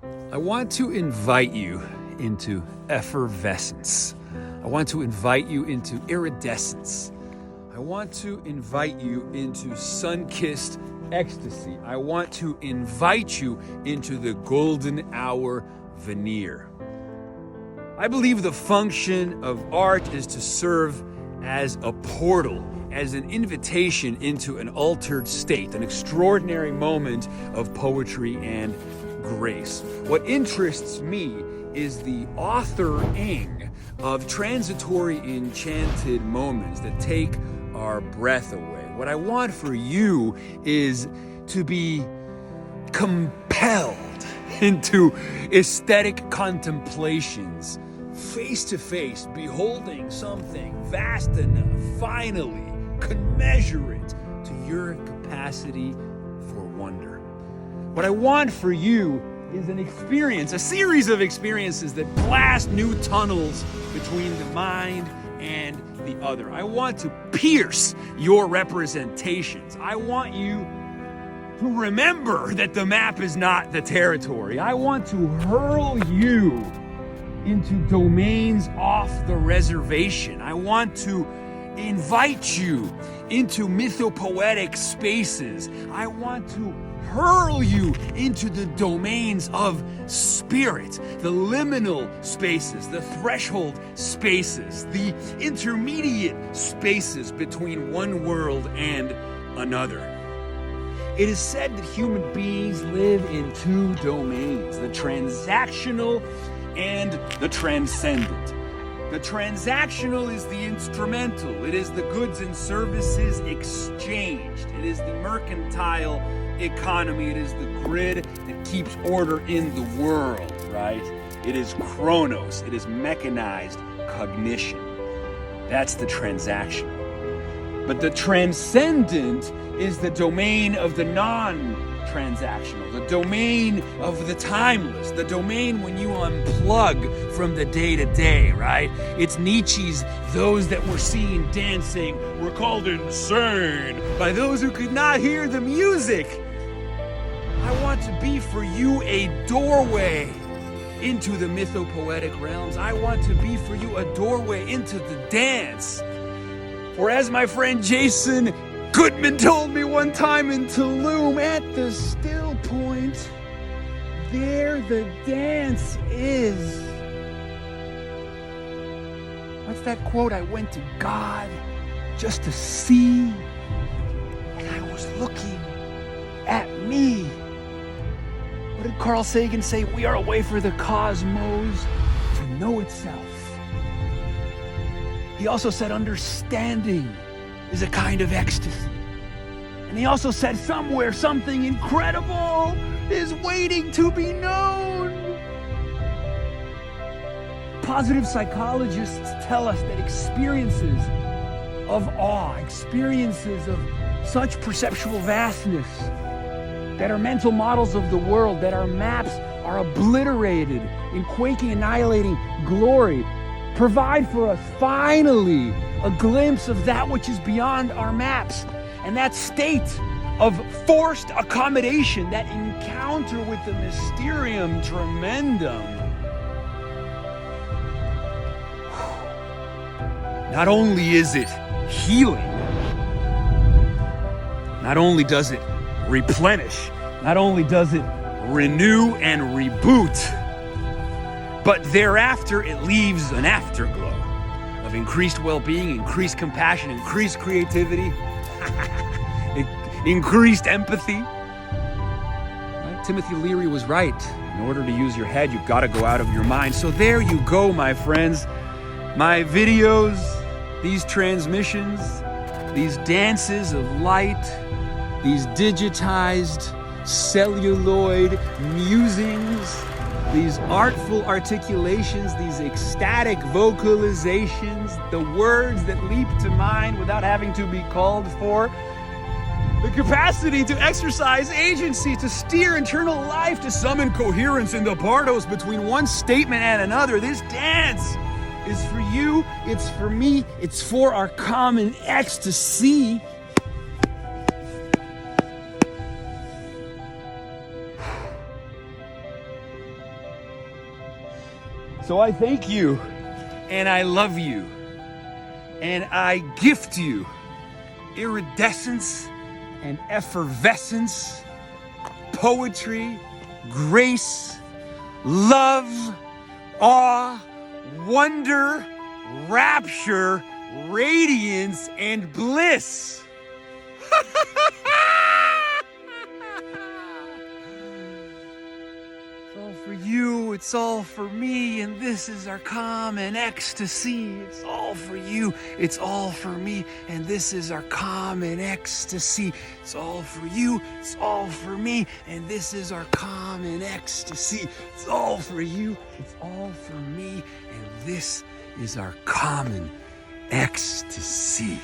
I want to invite you into effervescence. I want to invite you into iridescence. I want to invite you into sun-kissed ecstasy. I want to invite you into the golden hour veneer. I believe the function of art is to serve as a portal, as an invitation into an altered state, an extraordinary moment of poetry and grace. What interests me is the authoring of transitory enchanted moments that take our breath away. What I want for you is to be compelled into aesthetic contemplations, face to face, beholding something vast enough, finally, commensurate to your capacity for wonder. What I want for you is an experience, a series of experiences that blast new tunnels between the mind and the other. I want to pierce your representations. I want you to remember that the map is not the territory. I want to hurl you into domains off the reservation. I want to invite you into mythopoetic spaces. I want to hurl you into the domains of spirit, the liminal spaces, the threshold spaces, the intermediate spaces between one world and another. It is said that human beings live in two domains, the transactional and the transcendent. The transactional is the instrumental. It is the goods and services exchanged. It is the mercantile economy. It is the grid that keeps order in the world, right? It is chronos. It is mechanized cognition. That's the transactional. But the transcendent is the domain of the non-transactional, the domain of the timeless, the domain when you unplug from the day-to-day, right? It's Nietzsche's "those that were seen dancing were called insane by those who could not hear the music." I want to be for you a doorway into the mythopoetic realms. I want to be for you a doorway into the dance. For as my friend Jason Goodman told me one time in Tulum, at the still point, there the dance is. What's that quote? I went to God just to see, and I was looking at me. What did Carl Sagan say? We are a way for the cosmos to know itself. He also said understanding is a kind of ecstasy. And he also said somewhere something incredible is waiting to be known. Positive psychologists tell us that experiences of awe, experiences of such perceptual vastness, that our mental models of the world, that our maps are obliterated in quaking, annihilating glory, provide for us finally a glimpse of that which is beyond our maps. And that state of forced accommodation, that encounter with the mysterium tremendum, not only is it healing, not only does it replenish, not only does it renew and reboot, but thereafter it leaves an afterglow of increased well-being, increased compassion, increased creativity, increased empathy. Right? Timothy Leary was right. In order to use your head, you've got to go out of your mind. So there you go, my friends. My videos, these transmissions, these dances of light, these digitized celluloid musings, these artful articulations, these ecstatic vocalizations, the words that leap to mind without having to be called for, the capacity to exercise agency, to steer internal life, to summon coherence in the bardos between one statement and another. This dance is for you, it's for me, it's for our common ecstasy. So I thank you, and I love you, and I gift you iridescence and effervescence, poetry, grace, love, awe, wonder, rapture, radiance, and bliss. It's all for you, it's all for me, and this is our common ecstasy. It's all for you, it's all for me, and this is our common ecstasy. It's all for you, it's all for me, and this is our common ecstasy. It's all for you, it's all for me, and this is our common ecstasy.